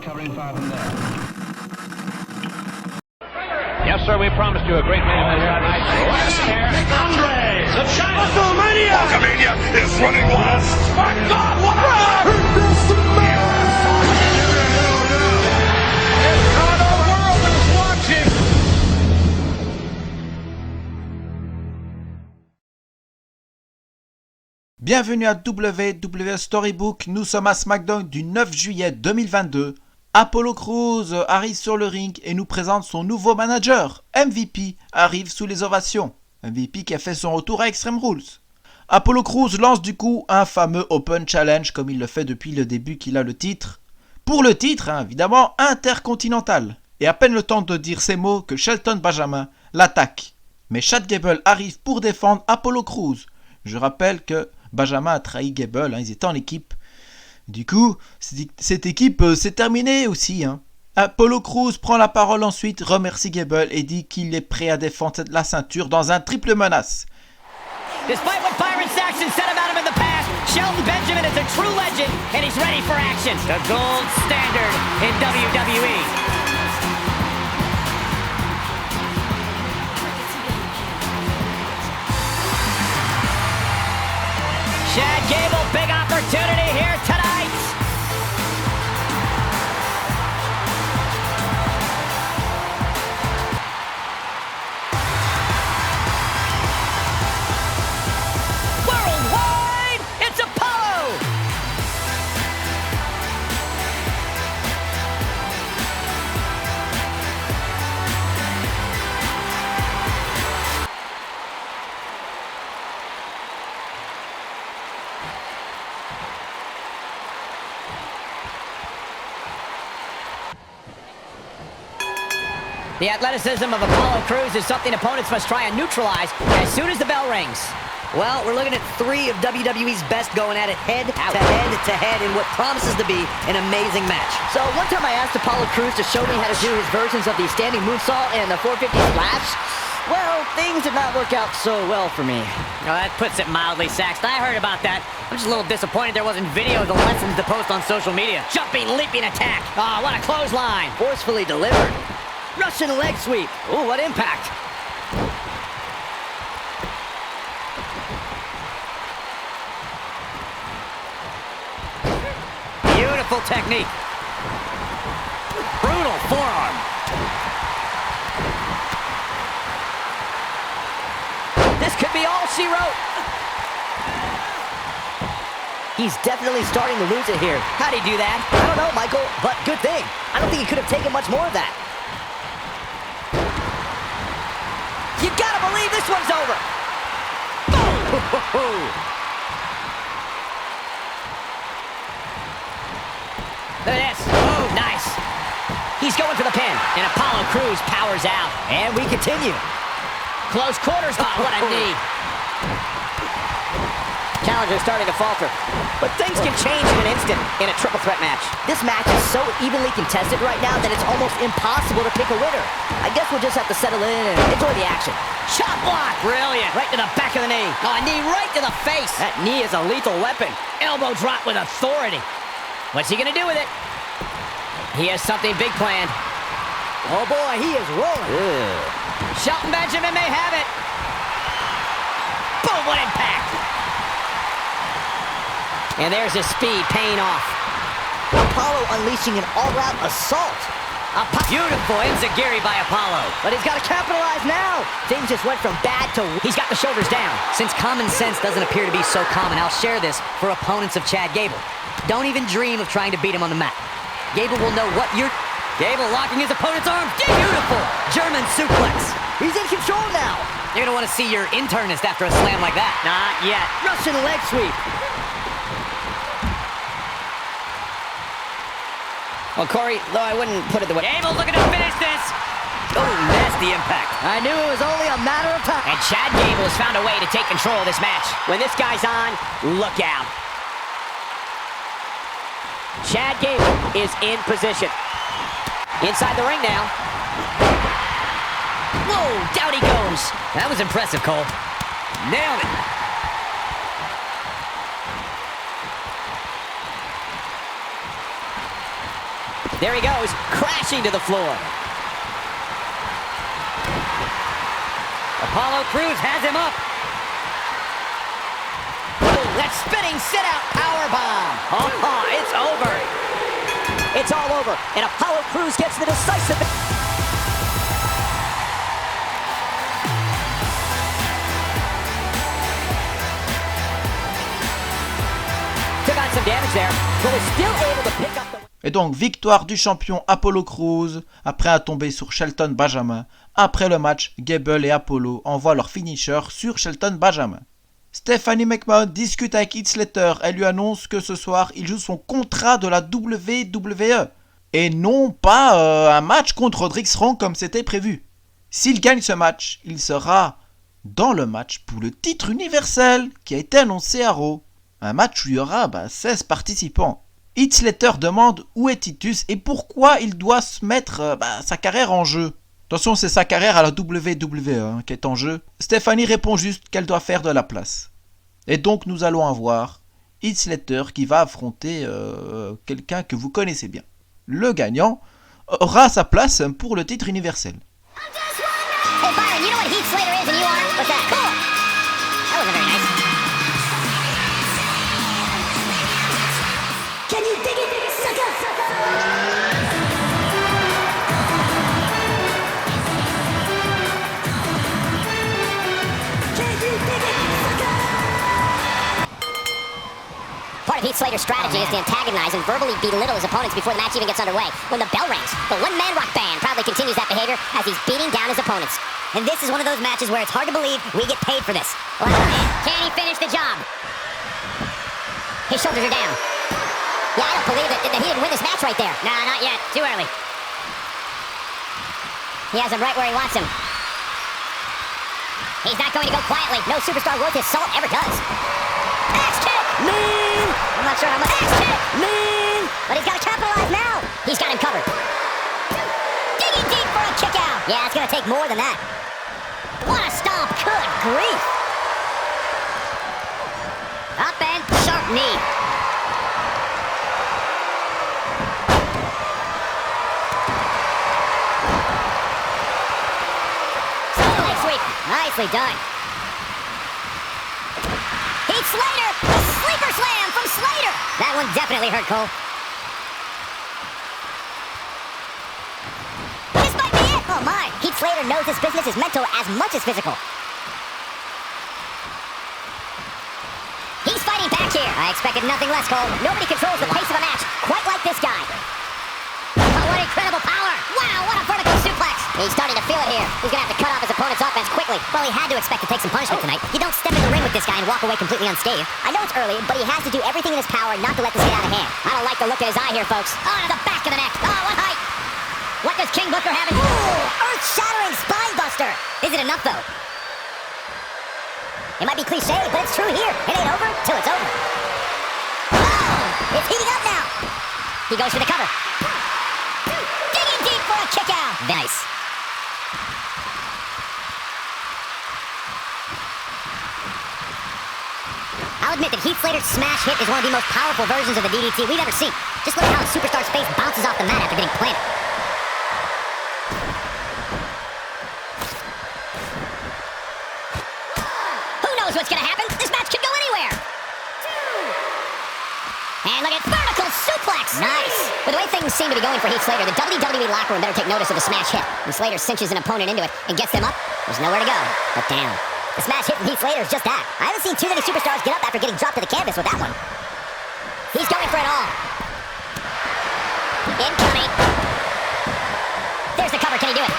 Covering 5 and there. Yes, sir, we promised you a great main event here tonight. Andre of China. WrestleMania! Hulkamania is running west. My God, what a Entire world is watching. Bienvenue à WWE Storybook, nous sommes à SmackDown du 9 juillet 2022. Apollo Crews arrive sur le ring et nous présente son nouveau manager. MVP arrive sous les ovations. MVP qui a fait son retour à Extreme Rules. Apollo Crews lance du coup un fameux Open Challenge comme il le fait depuis le début qu'il a le titre. Pour le titre, évidemment, intercontinental. Et à peine le temps de dire ces mots que Shelton Benjamin l'attaque. Mais Chad Gable arrive pour défendre Apollo Crews. Je rappelle que Benjamin a trahi Gable, ils étaient en équipe. Du coup, cette équipe s'est terminée aussi. Apollo Crews prend la parole ensuite, remercie Gable et dit qu'il est prêt à défendre la ceinture dans un triple menace. Despite what Byron Saxton said about him in the past, Shelton Benjamin is a true legend and he's ready for action. The gold standard in WWE. Chad Gable, big opportunity here tonight. Worldwide, it's Apollo. The athleticism of Apollo Crews is something opponents must try and neutralize as soon as the bell rings. Well, we're looking at 3 of WWE's best going at it head-to-head in what promises to be an amazing match. So one time I asked Apollo Crews to show me how to do his versions of the standing moonsault and the 450 splash. Well, things did not work out so well for me. Oh, that puts it mildly, Saxton. I heard about that. I'm just a little disappointed there wasn't video of the lessons to post on social media. Jumping, leaping attack. Oh, what a clothesline. Forcefully delivered. Russian leg sweep. Ooh, what impact. Beautiful technique. Brutal forearm. This could be all she wrote. He's definitely starting to lose it here. How'd he do that? I don't know, Michael, but good thing. I don't think he could have taken much more of that. You gotta believe this one's over. Boom! Look at this. Oh, nice. He's going for the pin, and Apollo Crews powers out. And we continue. Close quarters. Oh, what a knee. Challenger starting to falter. But things can change in an instant in a triple threat match. This match is so evenly contested right now that it's almost impossible to pick a winner. I guess we'll just have to settle in and enjoy the action. Shot block! Brilliant. Right to the back of the knee. Oh, a knee right to the face. That knee is a lethal weapon. Elbow drop with authority. What's he gonna do with it? He has something big planned. Oh boy, he is rolling. Ew. Shelton Benjamin may have it. Boom, what impact. And there's his speed paying off. Apollo unleashing an all-out assault. Beautiful enziguri by Apollo. But he's got to capitalize now. Things just went from bad to... He's got the shoulders down. Since common sense doesn't appear to be so common, I'll share this for opponents of Chad Gable. Don't even dream of trying to beat him on the mat. Gable will know what you're... Gable locking his opponent's arm. Beautiful. German suplex. He's in control now. You're going to want to see your internist after a slam like that. Not yet. Russian leg sweep. Well, Corey, though I wouldn't put it the way... Gable looking to finish this. Oh, nasty impact. I knew it was only a matter of time. And Chad Gable has found a way to take control of this match. When this guy's on, look out. Chad Gable is in position. Inside the ring now. Whoa, down he goes. That was impressive, Cole. Nailed it. There he goes, crashing to the floor. Apollo Crews has him up. Oh, that spinning sit-out powerbomb. Oh, it's over. It's all over, and Apollo Crews gets the decisive... Took on some damage there, but was still able to pick up the... Et donc, victoire du champion Apollo Crews après à tomber sur Shelton Benjamin. Après le match, Gable et Apollo envoient leur finisher sur Shelton Benjamin. Stephanie McMahon discute avec Heath Slater. Elle lui annonce que ce soir, il joue son contrat de la WWE. Et non pas un match contre Roderick Strong comme c'était prévu. S'il gagne ce match, il sera dans le match pour le titre universel qui a été annoncé à Raw. Un match où il y aura 16 participants. Heath Slater demande où est Titus et pourquoi il doit se mettre sa carrière en jeu. Attention, c'est sa carrière à la WWE qui est en jeu. Stephanie répond juste qu'elle doit faire de la place. Et donc nous allons avoir Heath Slater qui va affronter quelqu'un que vous connaissez bien. Le gagnant aura sa place pour le titre universel. Hey Byron, you know what Heath Slater is and you are? What's that? Cool! That wasn't very nice. Can you dig it, sucker? Can you dig it, sucker? Part of Heath Slater's strategy is to antagonize and verbally belittle his opponents before the match even gets underway. When the bell rings, the one-man rock band proudly continues that behavior as he's beating down his opponents. And this is one of those matches where it's hard to believe we get paid for this. Well, can he finish the job? His shoulders are down. Yeah, I don't believe that he didn't win this match right there. Nah, not yet. Too early. He has him right where he wants him. He's not going to go quietly. No superstar worth his salt ever does. Axe kick! Man! I'm not sure how much. Axe kick! Man! But he's got to capitalize now. He's got him covered. Digging deep for a kick out. Yeah, it's going to take more than that. What a stomp. Good grief. Up and sharp knee. Leg sweep. Nicely done. Heath Slater. The sleeper slam from Slater. That one definitely hurt, Cole. This might be it. Oh, my. Heath Slater knows his business is mental as much as physical. He's fighting back here. I expected nothing less, Cole. Nobody controls the pace of a match quite like this guy. Oh, what incredible power. Wow, what a vertical suplex. He's starting to feel it here. He's going to have to cut off his opponent's offense quickly. Well, he had to expect to take some punishment tonight. You don't step in the ring with this guy and walk away completely unscathed. I know it's early, but he has to do everything in his power not to let this get out of hand. I don't like the look in his eye here, folks. Oh, to the back of the neck. Oh, what height. What does King Booker have in... Ooh, earth-shattering spine buster. Is it enough, though? It might be cliche, but it's true here. It ain't over till it's over. Oh, it's heating up now. He goes for the cover. Digging deep for a kick out. Nice. I'll admit that Heath Slater's smash hit is one of the most powerful versions of the DDT we've ever seen. Just look at how a superstar's face bounces off the mat after getting planted. What's gonna happen? This match could go anywhere. And look at vertical suplex. Nice. With the way things seem to be going for Heath Slater, the WWE locker room better take notice of the smash hit. When Slater cinches an opponent into it and gets them up, there's nowhere to go but down. The smash hit from Heath Slater is just that. I haven't seen too many superstars get up after getting dropped to the canvas with that one. He's going for it all. Incoming. There's the cover. Can he do it?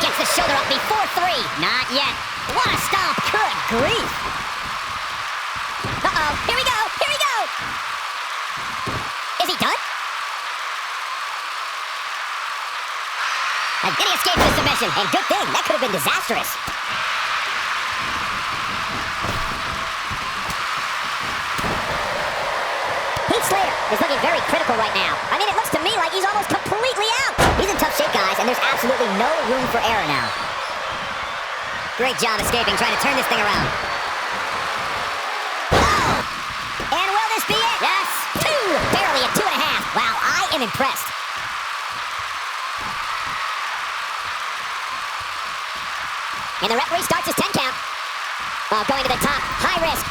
Gets the shoulder up before 3. Not yet. What a stomp! Good grief! Uh-oh, here we go! Here we go! Is he done? And did he escape the submission? And good thing, that could have been disastrous. Heath Slater is looking very critical right now. I mean, it looks to me like he's almost completely out. He's in tough shape, guys, and there's absolutely no room for error now. Great job escaping, trying to turn this thing around. Oh! And will this be it? Yes! 2! Barely a 2.5. Wow, I am impressed. And the referee starts his 10 count. Oh, going to the top. High risk.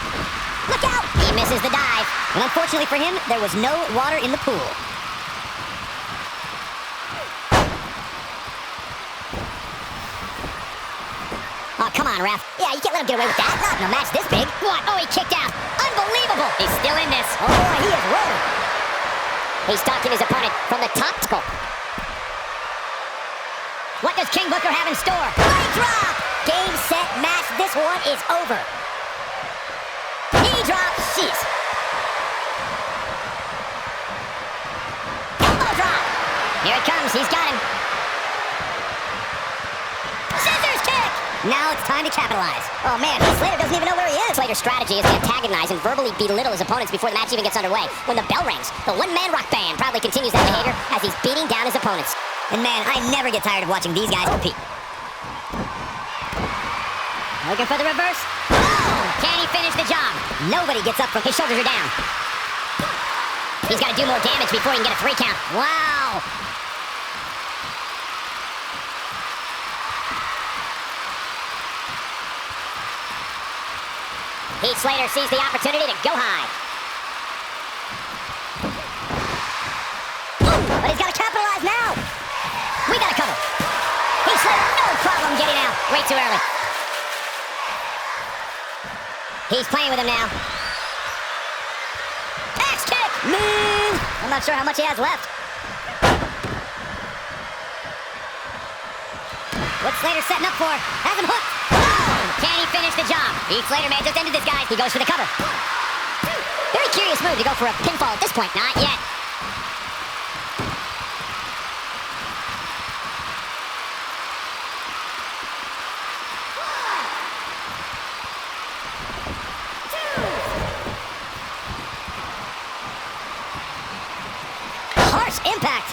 Look out! He misses the dive. And unfortunately for him, there was no water in the pool. Oh, come on, ref. Yeah, you can't let him get away with that. Not in a match this big. What? Oh, he kicked out. Unbelievable. He's still in this. Oh, boy, he is rolling. He's stalking his opponent from the top scope. What does King Booker have in store? Leg drop! Game, set, match. This one is over. Knee drop. Jeez. Elbow drop. Here it comes. He's got him. Scissors kick. Now it's time to capitalize. Oh, man. Heath Slater doesn't even know where he is. Slater's strategy is to antagonize and verbally belittle his opponents before the match even gets underway. When the bell rings, the one-man rock band proudly continues that behavior as he's beating down his opponents. And man, I never get tired of watching these guys compete. Looking for the reverse. Oh! Can he finish the job? Nobody gets up from his shoulders are down. He's got to do more damage before he can get a 3 count. Wow! Heath Slater sees the opportunity to go high. Ooh, but he's got to capitalize now. We got to cover. Heath Slater, no problem getting out. Way too early. He's playing with him now. Axe kick! Man! I'm not sure how much he has left. What's Slater setting up for? Has him hooked. Oh! Can he finish the job? Heath Slater may have just ended this guy. He goes for the cover. Very curious move to go for a pinfall at this point. Not yet. Impact.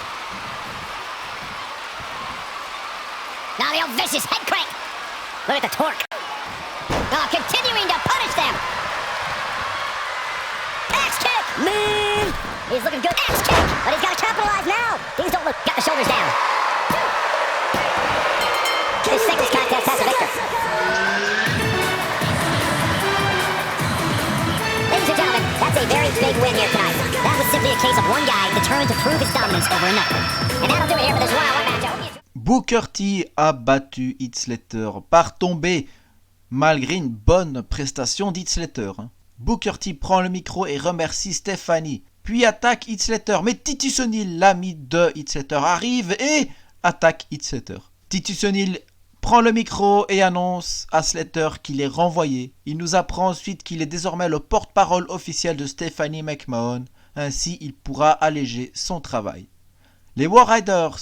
Now the old vicious head crank. Look at the torque. Oh, continuing to punish them. Axe kick. Man. He's looking good. Axe kick. But he's got to capitalize now. Things don't look. Got the shoulders down. This singles contest has a victor. Ladies and gentlemen, that's a very big win here tonight. That was simply a case of one guy determined to prove his dominance over another. And that'll do it here for this one-on-one match. Booker T a battu Heath Slater par tombée, malgré une bonne prestation d'Heath Slater. Booker T prend le micro et remercie Stephanie, puis attaque Heath Slater. Mais Titus O'Neil, l'ami de Heath Slater, arrive et attaque Heath Slater. Titus O'Neil prend le micro et annonce à Slater qu'il est renvoyé. Il nous apprend ensuite qu'il est désormais le porte-parole officiel de Stephanie McMahon. Ainsi, il pourra alléger son travail. Les War Riders,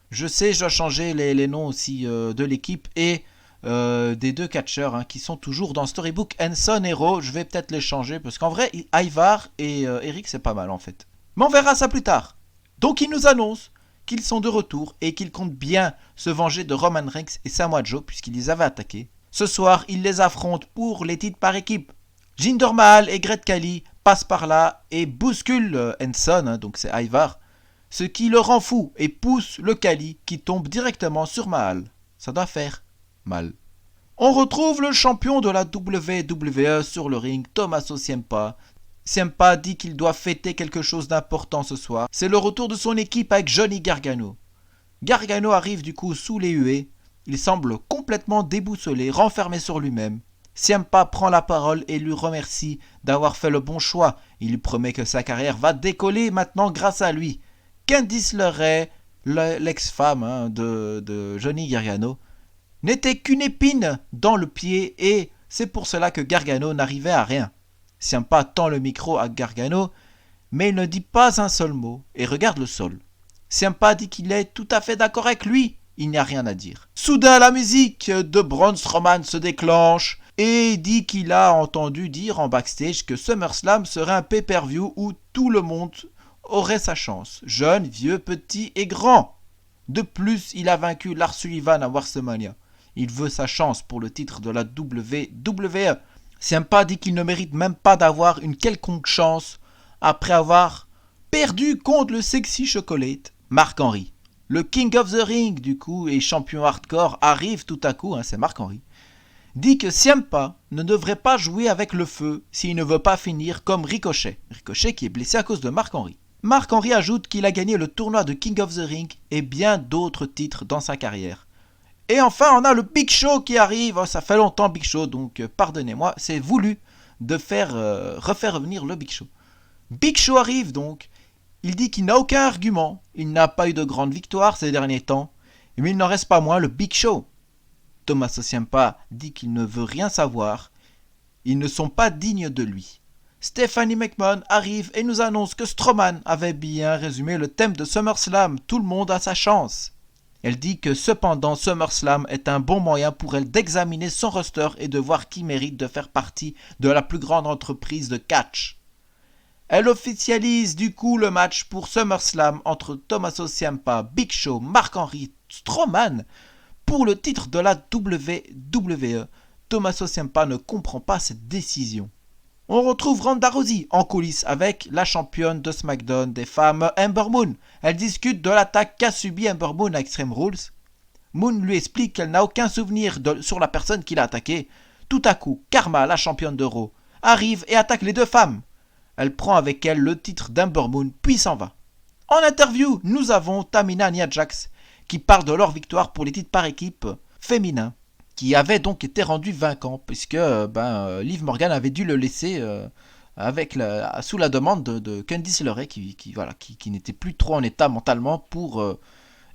je sais, je dois changer les noms aussi de l'équipe et des deux catcheurs qui sont toujours dans Storybook. Henson et Raw, je vais peut-être les changer parce qu'en vrai, Ivar et Eric, c'est pas mal en fait. Mais on verra ça plus tard. Donc, ils nous annoncent qu'ils sont de retour et qu'ils comptent bien se venger de Roman Reigns et Samoa Joe puisqu'ils les avaient attaqués. Ce soir, ils les affrontent pour les titres par équipe. Jinder Mahal et Great Khali passent par là et bousculent Henson, donc c'est Ivar, ce qui le rend fou et pousse le Khali qui tombe directement sur Mahal. Ça doit faire mal. On retrouve le champion de la WWE sur le ring, Tommaso Ciampa. Ciampa dit qu'il doit fêter quelque chose d'important ce soir. C'est le retour de son équipe avec Johnny Gargano. Gargano arrive du coup sous les huées. Il semble complètement déboussolé, renfermé sur lui-même. Ciampa prend la parole et lui remercie d'avoir fait le bon choix. Il lui promet que sa carrière va décoller maintenant grâce à lui. Candice LeRae, l'ex-femme de Johnny Gargano, n'était qu'une épine dans le pied et c'est pour cela que Gargano n'arrivait à rien. Ciampa tend le micro à Gargano, mais il ne dit pas un seul mot et regarde le sol. Ciampa dit qu'il est tout à fait d'accord avec lui. il n'y a rien à dire. Soudain, la musique de Braun Strowman se déclenche et dit qu'il a entendu dire en backstage que SummerSlam serait un pay-per-view où tout le monde aurait sa chance. Jeune, vieux, petit et grand. De plus, il a vaincu Lars Sullivan à WrestleMania. Il veut sa chance pour le titre de la WWE. Ciampa dit qu'il ne mérite même pas d'avoir une quelconque chance après avoir perdu contre le Sexy Chocolate, Mark Henry. Le King of the Ring, du coup, et champion hardcore arrive tout à coup, c'est Mark Henry, dit que Ciampa ne devrait pas jouer avec le feu s'il ne veut pas finir comme Ricochet. Ricochet qui est blessé à cause de Mark Henry. Mark Henry ajoute qu'il a gagné le tournoi de King of the Ring et bien d'autres titres dans sa carrière. Et enfin, on a le Big Show qui arrive. Oh, ça fait longtemps Big Show, donc pardonnez-moi, c'est voulu de refaire revenir le Big Show. Big Show arrive donc. Il dit qu'il n'a aucun argument. Il n'a pas eu de grande victoire ces derniers temps. Mais il n'en reste pas moins le Big Show. Tommaso Ciampa dit qu'il ne veut rien savoir. Ils ne sont pas dignes de lui. Stephanie McMahon arrive et nous annonce que Strowman avait bien résumé le thème de SummerSlam. Tout le monde a sa chance. Elle dit que cependant SummerSlam est un bon moyen pour elle d'examiner son roster et de voir qui mérite de faire partie de la plus grande entreprise de catch. Elle officialise du coup le match pour SummerSlam entre Tommaso Ciampa, Big Show, Mark Henry, Strowman pour le titre de la WWE. Tommaso Ciampa ne comprend pas cette décision. On retrouve Ronda Rousey en coulisses avec la championne de SmackDown des femmes, Ember Moon. Elle discute de l'attaque qu'a subie Ember Moon à Extreme Rules. Moon lui explique qu'elle n'a aucun souvenir sur la personne qui l'a attaquée. Tout à coup, Karma, la championne de Raw, arrive et attaque les deux femmes. Elle prend avec elle le titre d'Ember Moon, puis s'en va. En interview, nous avons Tamina et Nia Jax qui parlent de leur victoire pour les titres par équipe féminins, qui avait donc été rendu vainquant, puisque Liv Morgan avait dû le laisser sous la demande de Candice LeRae, qui n'était plus trop en état mentalement pour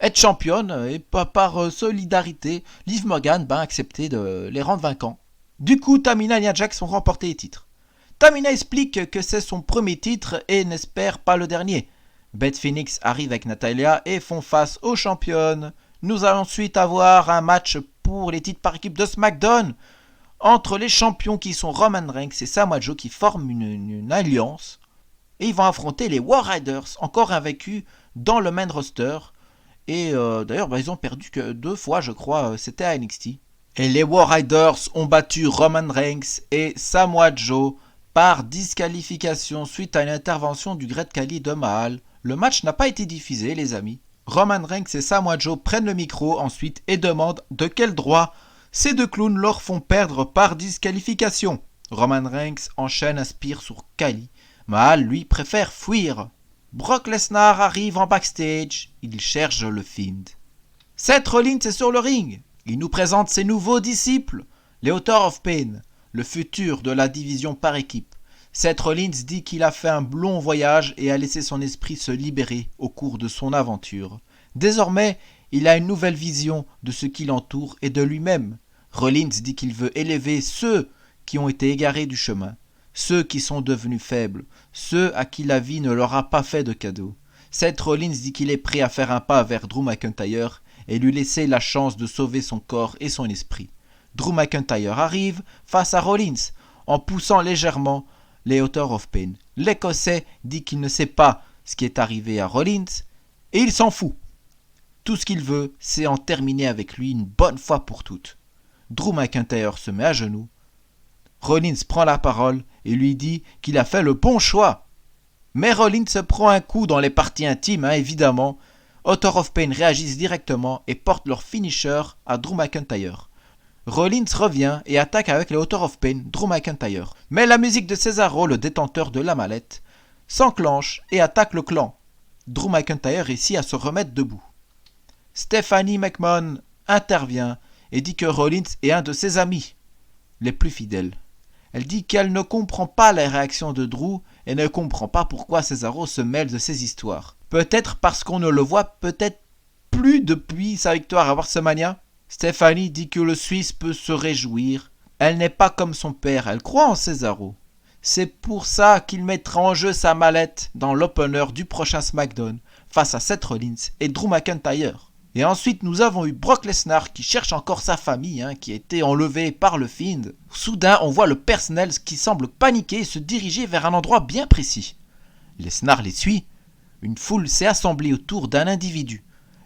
être championne, et par solidarité, Liv Morgan a accepté de les rendre vainquants. Du coup, Tamina et Nia Jax ont remporté les titres. Tamina explique que c'est son premier titre et n'espère pas le dernier. Beth Phoenix arrive avec Natalya et font face aux championnes. Nous allons ensuite avoir un match pour les titres par équipe de SmackDown entre les champions qui sont Roman Reigns et Samoa Joe qui forment une alliance. Et ils vont affronter les War Raiders, encore invaincus dans le main roster. Et d'ailleurs, ils ont perdu que 2 fois, je crois, c'était à NXT. Et les War Raiders ont battu Roman Reigns et Samoa Joe par disqualification suite à une intervention du Great Khali de Mahal. Le match n'a pas été diffusé, les amis. Roman Reigns et Samoa Joe prennent le micro ensuite et demandent de quel droit ces deux clowns leur font perdre par disqualification. Roman Reigns enchaîne un spear sur Khali. Mahal, lui, préfère fuir. Brock Lesnar arrive en backstage. Il cherche le Fiend. Seth Rollins est sur le ring. Il nous présente ses nouveaux disciples, les Authors of Pain, le futur de la division par équipe. Seth Rollins dit qu'il a fait un long voyage et a laissé son esprit se libérer au cours de son aventure. Désormais, il a une nouvelle vision de ce qui l'entoure et de lui-même. Rollins dit qu'il veut élever ceux qui ont été égarés du chemin, ceux qui sont devenus faibles, ceux à qui la vie ne leur a pas fait de cadeau. Seth Rollins dit qu'il est prêt à faire un pas vers Drew McIntyre et lui laisser la chance de sauver son corps et son esprit. Drew McIntyre arrive face à Rollins en poussant légèrement les Authors of Pain. L'Écossais dit qu'il ne sait pas ce qui est arrivé à Rollins et il s'en fout. Tout ce qu'il veut, c'est en terminer avec lui une bonne fois pour toutes. Drew McIntyre se met à genoux. Rollins prend la parole et lui dit qu'il a fait le bon choix. Mais Rollins se prend un coup dans les parties intimes, évidemment. Authors of Pain réagissent directement et portent leur finisher à Drew McIntyre. Rollins revient et attaque avec les Authors of Pain Drew McIntyre. Mais la musique de Cesaro, le détenteur de la mallette, s'enclenche et attaque le clan. Drew McIntyre réussit à se remettre debout. Stephanie McMahon intervient et dit que Rollins est un de ses amis les plus fidèles. Elle dit qu'elle ne comprend pas les réactions de Drew et ne comprend pas pourquoi Cesaro se mêle de ces histoires. Peut-être parce qu'on ne le voit peut-être plus depuis sa victoire à WrestleMania. Stephanie dit que le Suisse peut se réjouir. Elle n'est pas comme son père, elle croit en Cesaro. C'est pour ça qu'il mettra en jeu sa mallette dans l'opener du prochain SmackDown face à Seth Rollins et Drew McIntyre. Et ensuite, nous avons eu Brock Lesnar qui cherche encore sa famille, qui a été enlevée par le Fiend. Soudain, on voit le personnel qui semble paniquer et se diriger vers un endroit bien précis. Lesnar les suit. Une foule s'est assemblée autour d'un individu.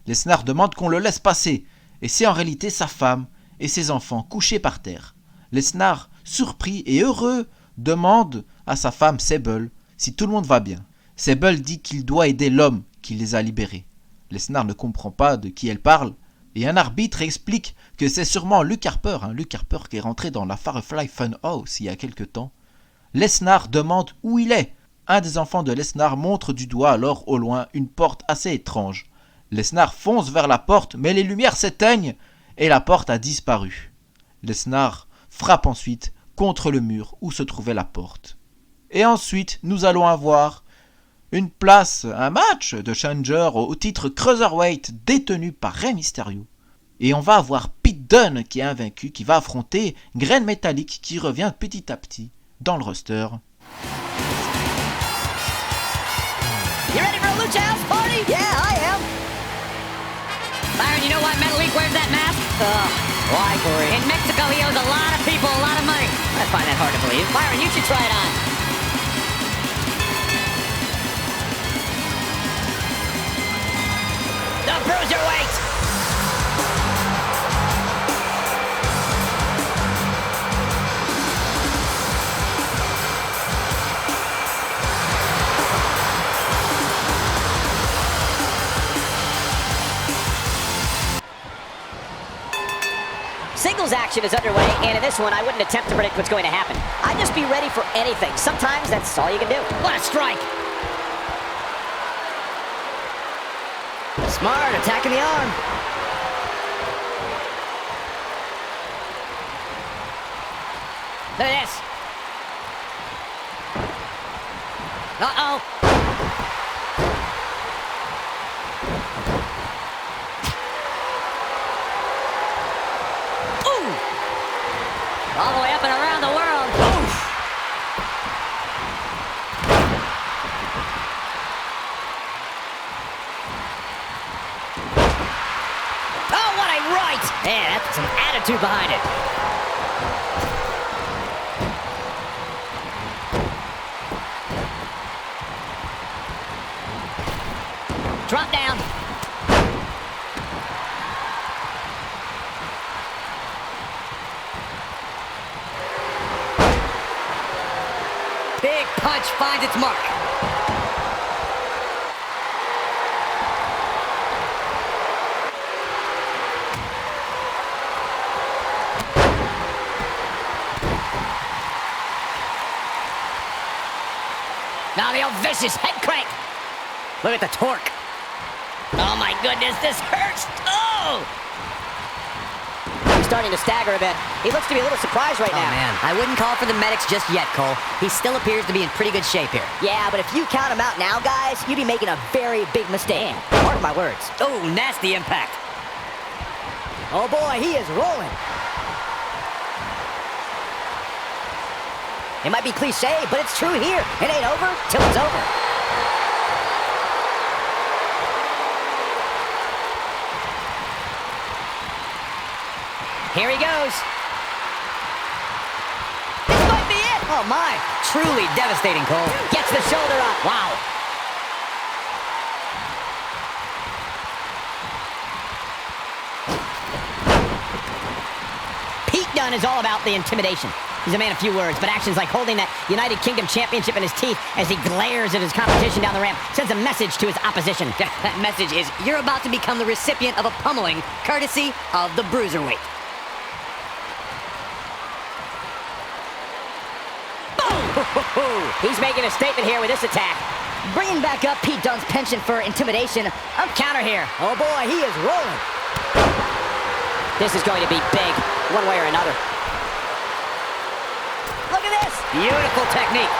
Lesnar demande qu'on le laisse passer, et c'est en réalité sa femme et ses enfants couchés par terre. Lesnar, surpris et heureux, demande à sa femme Sable si tout le monde va bien. Sable dit qu'il doit aider l'homme qui les a libérés. Lesnar ne comprend pas de qui elle parle, et un arbitre explique que c'est sûrement Luke Harper, Luke Harper qui est rentré dans la Firefly Funhouse il y a quelque temps. Lesnar demande où il est. Un des enfants de Lesnar montre du doigt alors au loin une porte assez étrange. Lesnar fonce vers la porte, mais les lumières s'éteignent et la porte a disparu. Lesnar frappe ensuite contre le mur où se trouvait la porte. Et ensuite, nous allons avoir un match de challenger au titre Cruiserweight détenu par Rey Mysterio. Et on va avoir Pete Dunne qui est invaincu, qui va affronter Grain Metallic qui revient petit à petit dans le roster. You ready for a Lucha House party? Yeah, I am. Byron, you know why Metalik wears that mask? Why, Corey? In Mexico, he owes a lot of people a lot of money. I find that hard to believe. Byron, you should try it on. The Bruiserweight! Singles action is underway, and in this one, I wouldn't attempt to predict what's going to happen. I'd just be ready for anything. Sometimes that's all you can do. What a strike! Smart, attacking the arm. Look at this. Uh-oh. Ooh! All the way up and around the world. Oof! Oh, what a right! Man, that's some attitude behind it. Drop down. Big punch finds its mark. Now the old vicious head crank. Look at the torque. Oh my goodness, this hurts. Oh! He's starting to stagger a bit. He looks to be a little surprised right now. Oh man, I wouldn't call for the medics just yet, Cole. He still appears to be in pretty good shape here. Yeah, but if you count him out now, guys, you'd be making a very big mistake. Pardon my words. Oh, nasty impact. Oh boy, he is rolling. It might be cliche, but it's true here. It ain't over till it's over. Here he goes. This might be it. Oh my. Truly devastating, Cole. Gets the shoulder up. Wow. Pete Dunne is all about the intimidation. He's a man of few words, but actions like holding that United Kingdom Championship in his teeth as he glares at his competition down the ramp sends a message to his opposition. That message is, you're about to become the recipient of a pummeling, courtesy of the Bruiserweight. He's making a statement here with this attack. Bringing back up Pete Dunne's penchant for intimidation. Counter here. Oh boy, he is rolling. This is going to be big, one way or another. Look at this. Beautiful technique.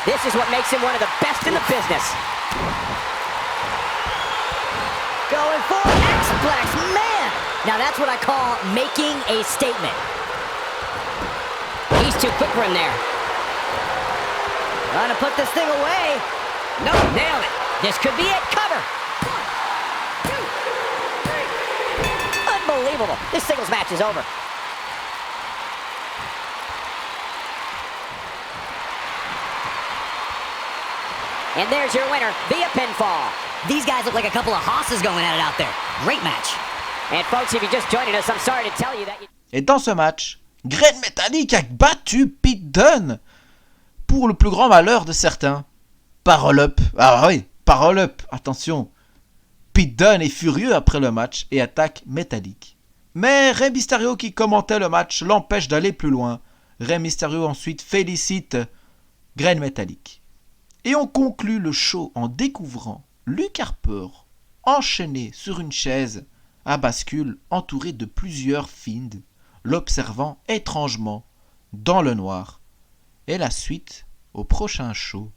This is what makes him one of the best in the business. Going for X-Plex, man! Now that's what I call making a statement. He's too quick for him there. Trying to put this thing away. No, nailed it. This could be it. Cover. Unbelievable. This singles match is over. And there's your winner via pinfall. These guys look like a couple of hosses going at it out there. Great match. And folks, if you're just joining us, I'm sorry to tell you that Et dans ce match, Great Metallic a battu Pete Dunne. Pour le plus grand malheur de certains. Parole up. Ah oui, parole up. Attention. Pete Dunne est furieux après le match et attaque Metallic. Mais Rey Mysterio qui commentait le match l'empêche d'aller plus loin. Rey Mysterio ensuite félicite Great Metallic. Et on conclut le show en découvrant Luke Harper enchaîné sur une chaise à bascule entouré de plusieurs Fiends, l'observant étrangement dans le noir. Et la suite au prochain show.